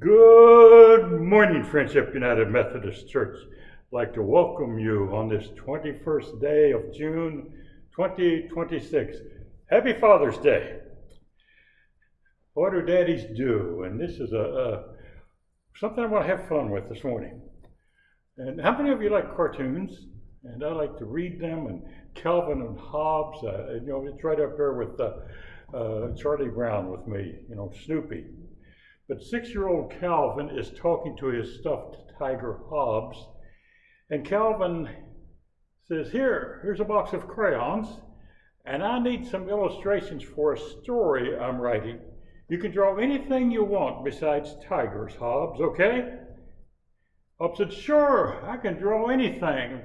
Good morning, Friendship United Methodist Church. I'd like to welcome you on this 21st day of June 2026. Happy Father's Day. What do daddies do? And this is something I want to have fun with this morning. And how many of you like cartoons? And I like to read them, and Calvin and Hobbes, it's right up there with Charlie Brown with me, Snoopy. But 6-year-old Calvin is talking to his stuffed tiger Hobbes, and Calvin says, here's a box of crayons, and I need some illustrations for a story I'm writing. You can draw anything you want besides tigers, Hobbes, okay? Hobbes said, sure, I can draw anything.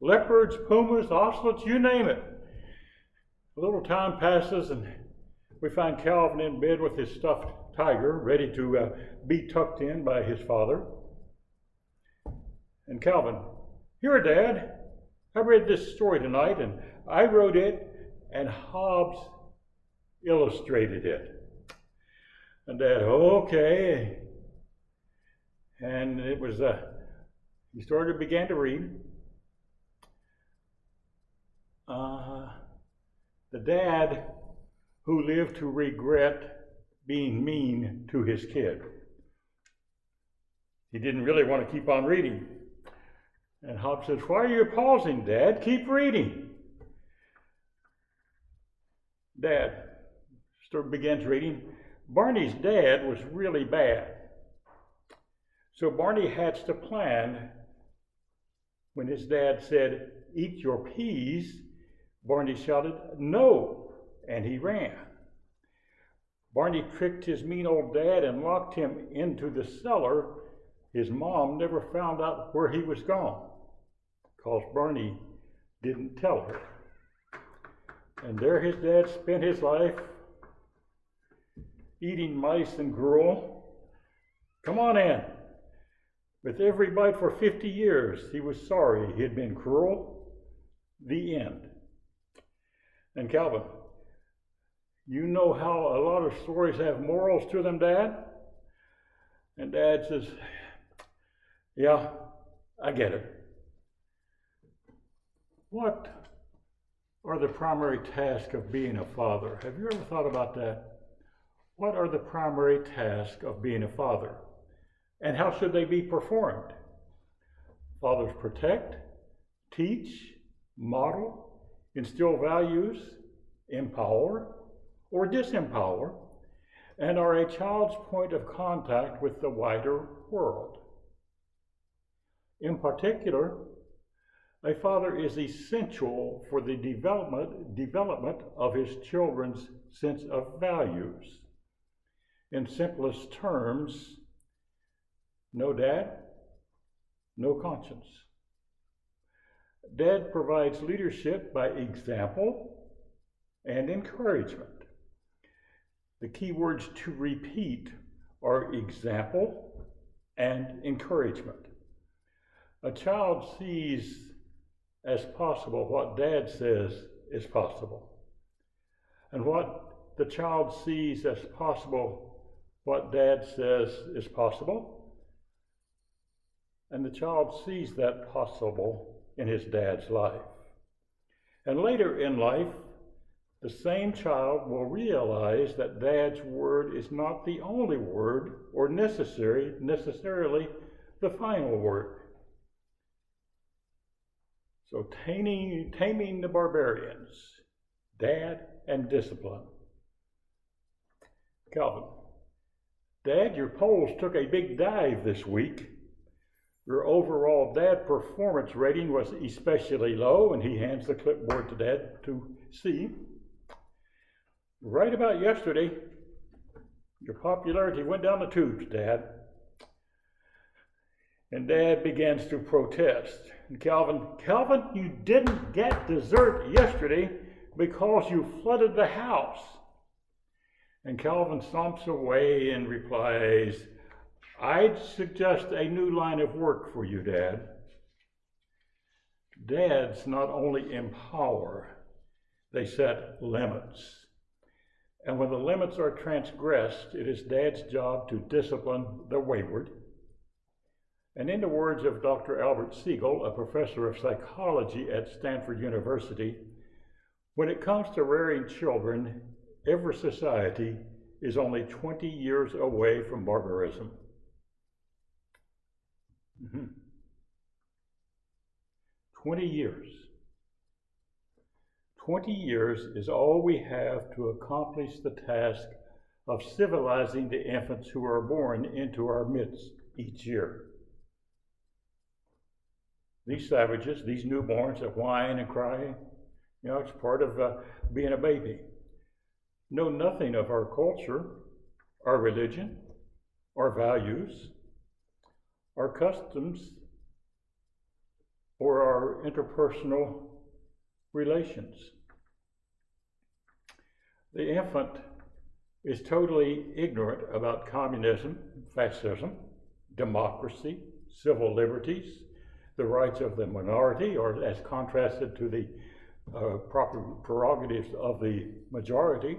Leopards, pumas, ocelots, you name it. A little time passes, and we find Calvin in bed with his stuffed tiger, ready to be tucked in by his father. And Calvin, here, Dad, I read this story tonight, and I wrote it, and Hobbes illustrated it. And Dad, okay. And it was, he began to read. The dad who lived to regret being mean to his kid. He didn't really want to keep on reading. And Hobbes says, why are you pausing, Dad? Keep reading. Dad begins reading. Barney's dad was really bad. So Barney hatched a plan. When his dad said, eat your peas, Barney shouted, no, and he ran. Barney tricked his mean old dad and locked him into the cellar. His mom never found out where he was gone, because Barney didn't tell her. And there his dad spent his life eating mice and gruel. Come on in. With every bite for 50 years, he was sorry he had been cruel. The end. And Calvin, you know how a lot of stories have morals to them, Dad? And Dad says, yeah, I get it. What are the primary tasks of being a father? Have you ever thought about that? What are the primary tasks of being a father? And how should they be performed? Fathers protect, teach, model, instill values, empower, or disempower, and are a child's point of contact with the wider world. In particular, a father is essential for the development of his children's sense of values. In simplest terms, no dad, no conscience. Dad provides leadership by example and encouragement. The key words to repeat are example and encouragement. A child sees as possible what dad says is possible. And what the child sees as possible, what dad says is possible. And the child sees that possible in his dad's life. And later in life, the same child will realize that dad's word is not the only word or necessarily the final word. So taming the barbarians, dad and discipline. Calvin, Dad, your polls took a big dive this week. Your overall dad performance rating was especially low, and he hands the clipboard to Dad to see. Right about yesterday, your popularity went down the tubes, Dad. And Dad begins to protest. And Calvin, you didn't get dessert yesterday because you flooded the house. And Calvin stomps away and replies, I'd suggest a new line of work for you, Dad. Dads not only empower, they set limits. And when the limits are transgressed, it is Dad's job to discipline the wayward. And in the words of Dr. Albert Siegel, a professor of psychology at Stanford University, when it comes to rearing children, every society is only 20 years away from barbarism. 20 years. 20 years is all we have to accomplish the task of civilizing the infants who are born into our midst each year. These savages, these newborns that whine and cry, it's part of being a baby, know nothing of our culture, our religion, our values, our customs, or our interpersonal relations. The infant is totally ignorant about communism, fascism, democracy, civil liberties, the rights of the minority, or as contrasted to the proper prerogatives of the majority,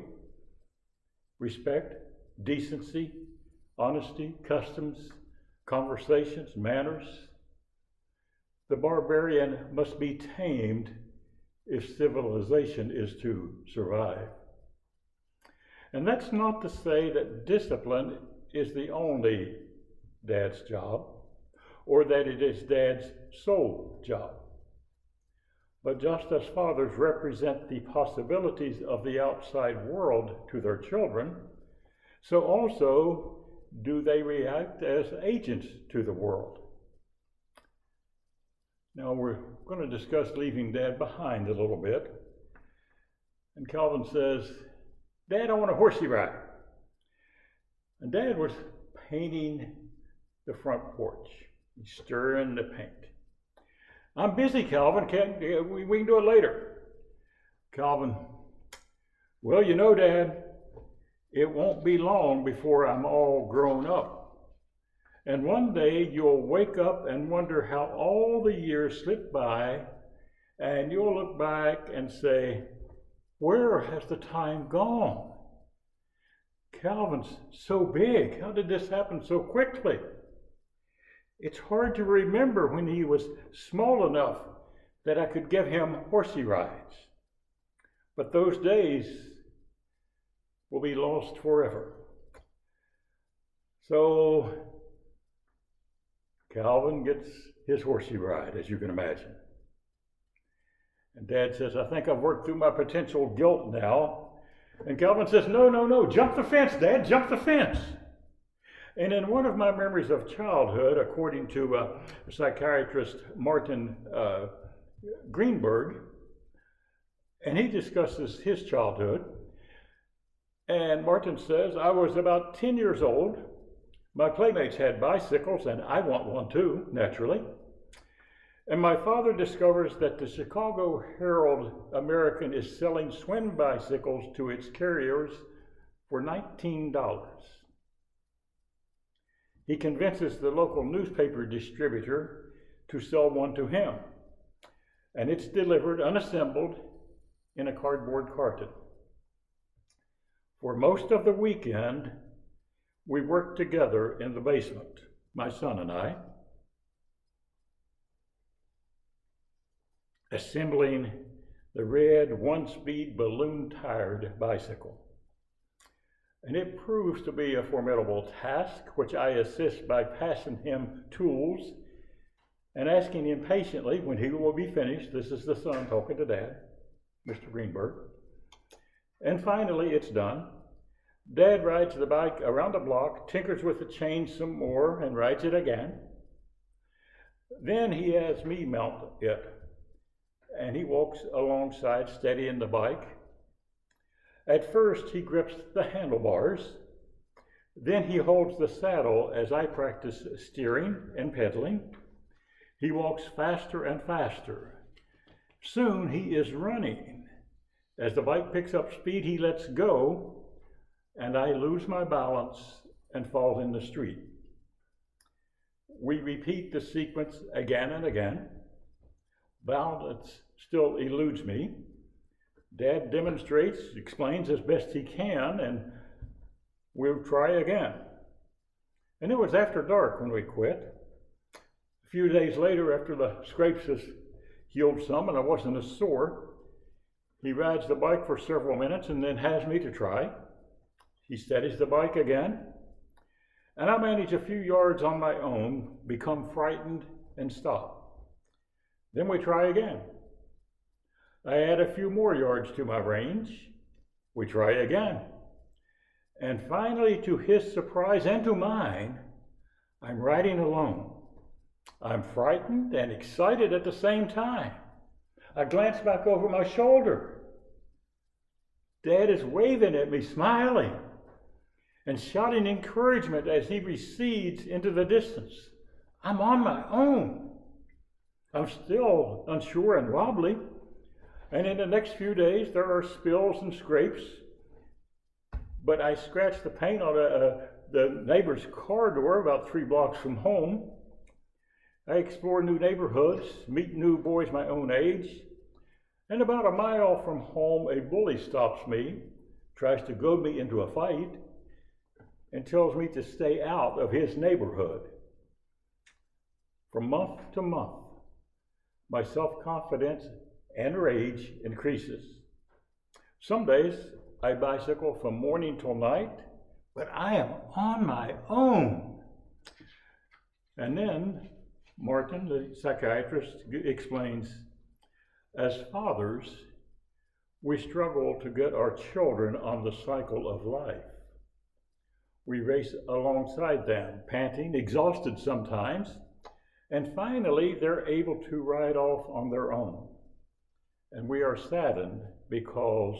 respect, decency, honesty, customs, conversations, manners. The barbarian must be tamed if civilization is to survive. And that's not to say that discipline is the only Dad's job, or that it is Dad's sole job. But just as fathers represent the possibilities of the outside world to their children, so also do they react as agents to the world. Now we're going to discuss leaving Dad behind a little bit. And Calvin says, "Dad, I want a horsey ride." And Dad was painting the front porch. He's stirring the paint. "I'm busy, Calvin. We can do it later." Calvin, "Well, Dad, it won't be long before I'm all grown up. And one day you'll wake up and wonder how all the years slipped by, and you'll look back and say, 'Where has the time gone? Calvin's so big. How did this happen so quickly? It's hard to remember when he was small enough that I could give him horsey rides. But those days will be lost forever.'" So Calvin gets his horsey ride, as you can imagine. And Dad says, "I think I've worked through my potential guilt now." And Calvin says, No, jump the fence, Dad, jump the fence." And in one of my memories of childhood, according to psychiatrist Martin Greenberg, and he discusses his childhood, and Martin says, "I was about 10 years old. My playmates had bicycles, and I want one too, naturally. And my father discovers that the Chicago Herald-American is selling swing bicycles to its carriers for $19. He convinces the local newspaper distributor to sell one to him, and it's delivered unassembled in a cardboard carton. For most of the weekend, we worked together in the basement, my son and I, assembling the red one-speed balloon-tired bicycle. And it proves to be a formidable task, which I assist by passing him tools and asking him patiently when he will be finished. This is the son talking to Dad, Mr. Greenberg. And finally, it's done. Dad rides the bike around the block, tinkers with the chain some more, and rides it again. Then he has me mount it, and he walks alongside, steadying the bike. At first, he grips the handlebars. Then he holds the saddle as I practice steering and pedaling. He walks faster and faster. Soon he is running. As the bike picks up speed, he lets go, and I lose my balance and fall in the street. We repeat the sequence again and again. Balance still eludes me. Dad demonstrates, explains as best he can, and we'll try again. And it was after dark when we quit. A few days later, after the scrapes has healed some and I wasn't as sore, he rides the bike for several minutes and then has me to try. He steadies the bike again, and I manage a few yards on my own, become frightened, and stop. Then we try again. I add a few more yards to my range. We try again. And finally, to his surprise and to mine, I'm riding alone. I'm frightened and excited at the same time. I glance back over my shoulder. Dad is waving at me, smiling, and shouting encouragement as he recedes into the distance. I'm on my own. I'm still unsure and wobbly. And in the next few days, there are spills and scrapes. But I scratched the paint on the neighbor's car door about 3 blocks from home. I explore new neighborhoods, meet new boys my own age. And about a mile from home, a bully stops me, tries to goad me into a fight, and tells me to stay out of his neighborhood. From month to month, my self-confidence and rage increases. Some days I bicycle from morning till night, but I am on my own. And then Martin, the psychiatrist, explains, as fathers, we struggle to get our children on the cycle of life. We race alongside them, panting, exhausted sometimes, and finally they're able to ride off on their own. And we are saddened because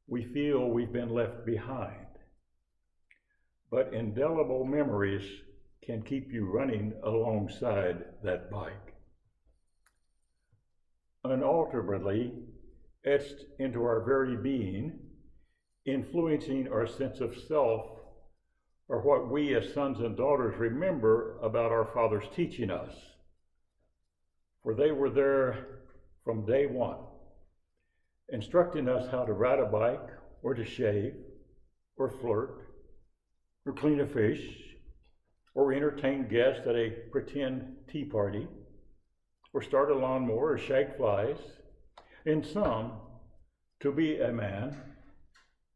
we feel we've been left behind. But indelible memories can keep you running alongside that bike. Unalterably etched into our very being, influencing our sense of self, are what we as sons and daughters remember about our fathers teaching us. For they were there from day one, instructing us how to ride a bike, or to shave, or flirt, or clean a fish, or entertain guests at a pretend tea party, or start a lawnmower, or shag flies. In some, to be a man,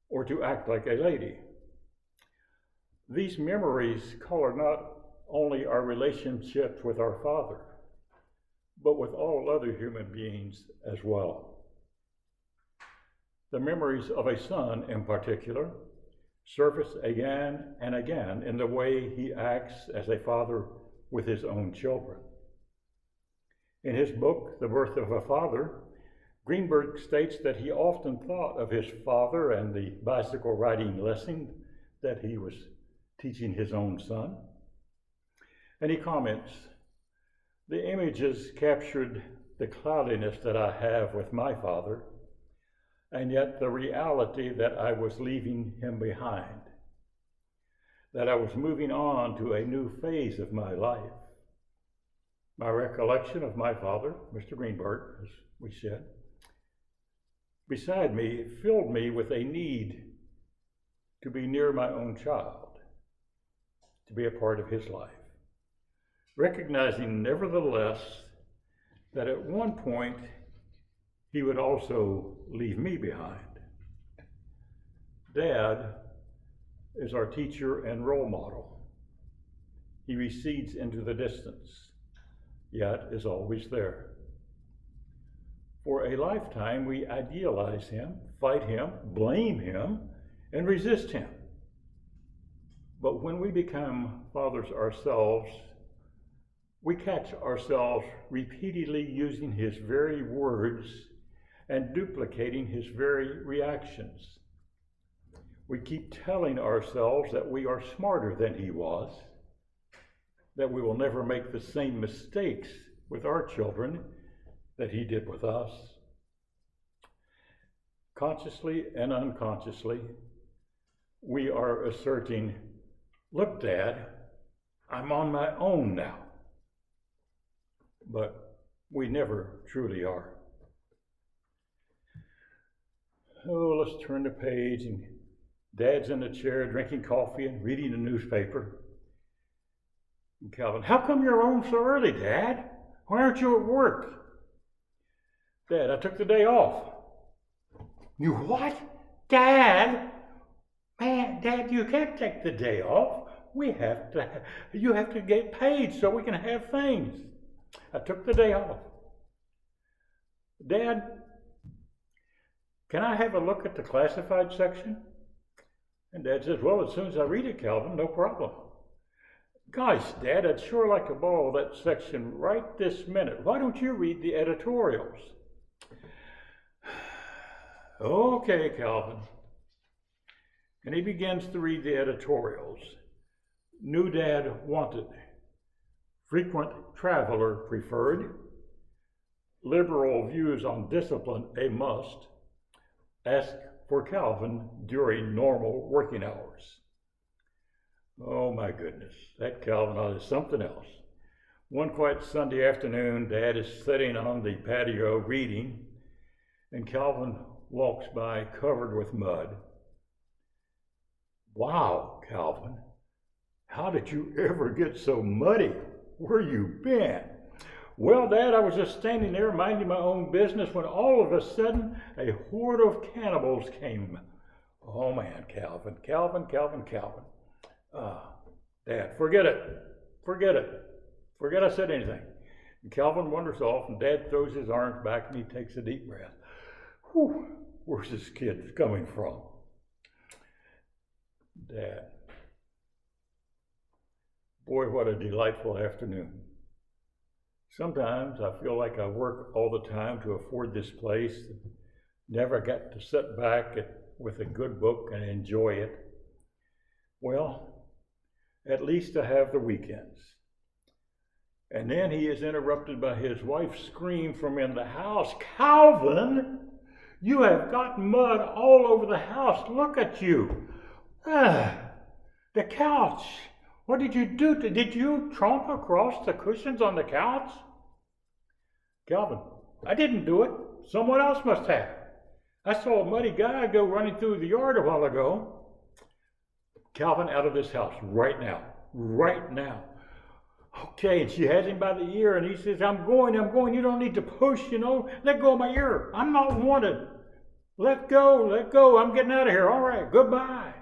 or to act like a lady. These memories color not only our relationships with our Father, but with all other human beings as well. The memories of a son, in particular, surface again and again in the way he acts as a father with his own children. In his book, The Birth of a Father, Greenberg states that he often thought of his father and the bicycle riding lesson that he was teaching his own son. And he comments, the images captured the cloudiness that I have with my father, and yet the reality that I was leaving him behind, that I was moving on to a new phase of my life. My recollection of my father, Mr. Greenberg, as we said, beside me filled me with a need to be near my own child, to be a part of his life, recognizing nevertheless that at one point he would also leave me behind. Dad is our teacher and role model. He recedes into the distance, yet is always there. For a lifetime, we idealize him, fight him, blame him, and resist him. But when we become fathers ourselves, we catch ourselves repeatedly using his very words and duplicating his very reactions. We keep telling ourselves that we are smarter than he was, that we will never make the same mistakes with our children that he did with us. Consciously and unconsciously, we are asserting, look, Dad, I'm on my own now. But we never truly are. Oh, let's turn the page, and Dad's in the chair drinking coffee and reading the newspaper. And Calvin, how come you're home so early, Dad? Why aren't you at work? Dad, I took the day off. You what? Dad? Man, Dad, you can't take the day off. You have to get paid so we can have things. I took the day off. Dad, can I have a look at the classified section? And Dad says, well, as soon as I read it, Calvin, no problem. Gosh, Dad, I'd sure like to borrow that section right this minute. Why don't you read the editorials? Okay, Calvin. And he begins to read the editorials. New Dad wanted. Frequent traveler preferred. Liberal views on discipline a must. Ask for Calvin during normal working hours. Oh my goodness, that Calvin is something else. One quiet Sunday afternoon, Dad is sitting on the patio reading, and Calvin walks by covered with mud. Wow, Calvin, how did you ever get so muddy? Where you been? Well, Dad, I was just standing there minding my own business when all of a sudden a horde of cannibals came. Oh man, Calvin. Dad, forget it. Forget I said anything. And Calvin wanders off, and Dad throws his arms back and he takes a deep breath. Whew, where's this kid coming from? Dad. Boy, what a delightful afternoon. Sometimes I feel like I work all the time to afford this place. Never got to sit back with a good book and enjoy it. Well, at least I have the weekends. And then he is interrupted by his wife's scream from in the house. Calvin, you have got mud all over the house. Look at you. The couch. What did you do? Did you tromp across the cushions on the couch? Calvin, I didn't do it. Someone else must have. I saw a muddy guy go running through the yard a while ago. Calvin, out of this house right now. Okay, and she has him by the ear, and he says, I'm going. You don't need to push, Let go of my ear. I'm not wanted. Let go. I'm getting out of here. All right, goodbye.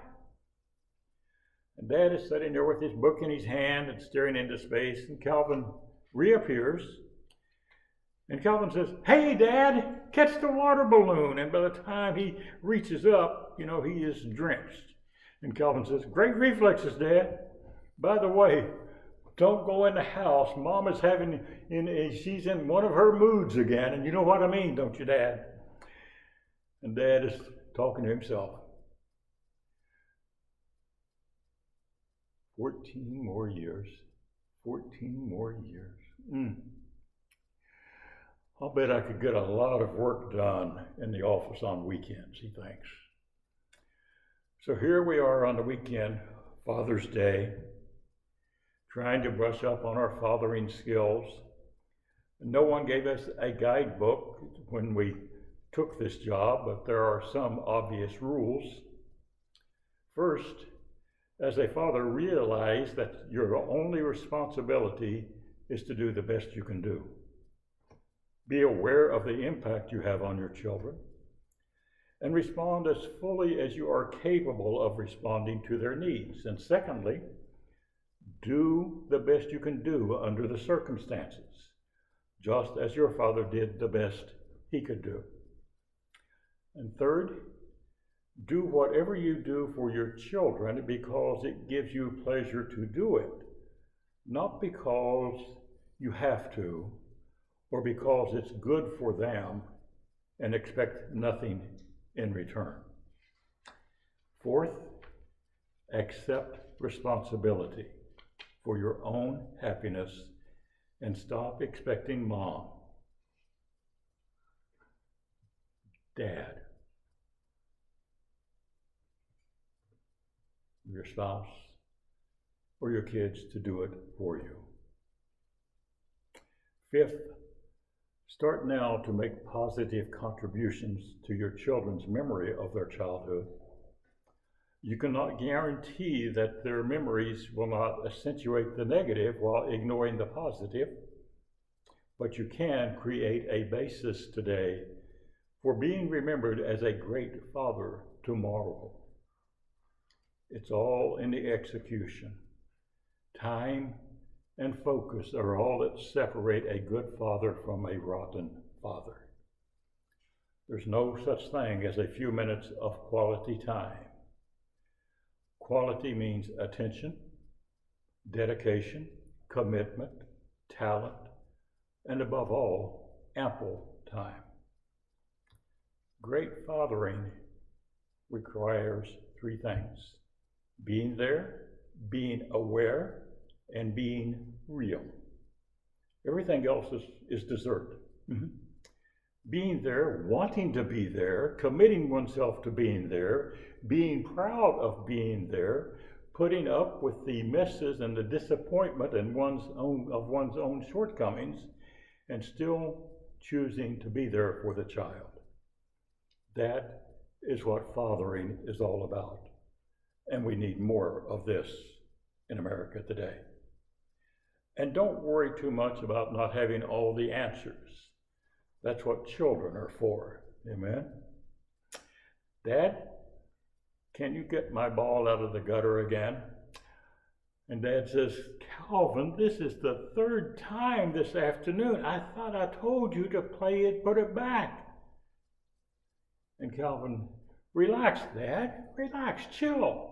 And Dad is sitting there with his book in his hand and staring into space, and Calvin reappears. And Calvin says, hey, Dad, catch the water balloon. And by the time he reaches up, he is drenched. And Calvin says, great reflexes, Dad. By the way, don't go in the house. Mom is she's in one of her moods again. And you know what I mean, don't you, Dad? And Dad is talking to himself. 14 more years. I'll bet I could get a lot of work done in the office on weekends, he thinks. So here we are on the weekend, Father's Day, trying to brush up on our fathering skills. No one gave us a guidebook when we took this job, but there are some obvious rules. First, as a father, realize that your only responsibility is to do the best you can do. Be aware of the impact you have on your children, and respond as fully as you are capable of responding to their needs. And secondly, do the best you can do under the circumstances, just as your father did the best he could do. And third, do whatever you do for your children because it gives you pleasure to do it, not because you have to or because it's good for them and expect nothing in return. Fourth, accept responsibility for your own happiness and stop expecting Mom, Dad, your spouse, or your kids to do it for you. Fifth, Start now to make positive contributions to your children's memory of their childhood. You cannot guarantee that their memories will not accentuate the negative while ignoring the positive, but you can create a basis today for being remembered as a great father tomorrow. It's all in the execution. Time and focus are all that separate a good father from a rotten father. There's no such thing as a few minutes of quality time. Quality means attention, dedication, commitment, talent, and above all, ample time. Great fathering requires three things: being there, being aware, and being real. Everything else is dessert. Being there, wanting to be there, committing oneself to being there, being proud of being there, putting up with the messes and the disappointment and one's own shortcomings, and still choosing to be there for the child. That is what fathering is all about. And we need more of this in America today. And don't worry too much about not having all the answers. That's what children are for. Amen? Dad, can you get my ball out of the gutter again? And Dad says, Calvin, this is the third time this afternoon. I thought I told you to play it, put it back. And Calvin, relax, Dad, relax, chill.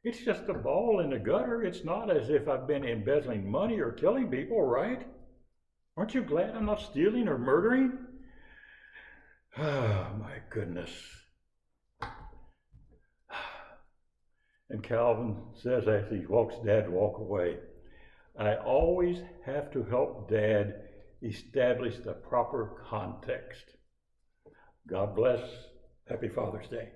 It's just a ball in the gutter. It's not as if I've been embezzling money or killing people, right? Aren't you glad I'm not stealing or murdering? Ah, my goodness. And Calvin says as he watches Dad walk away, I always have to help Dad establish the proper context. God bless. Happy Father's Day.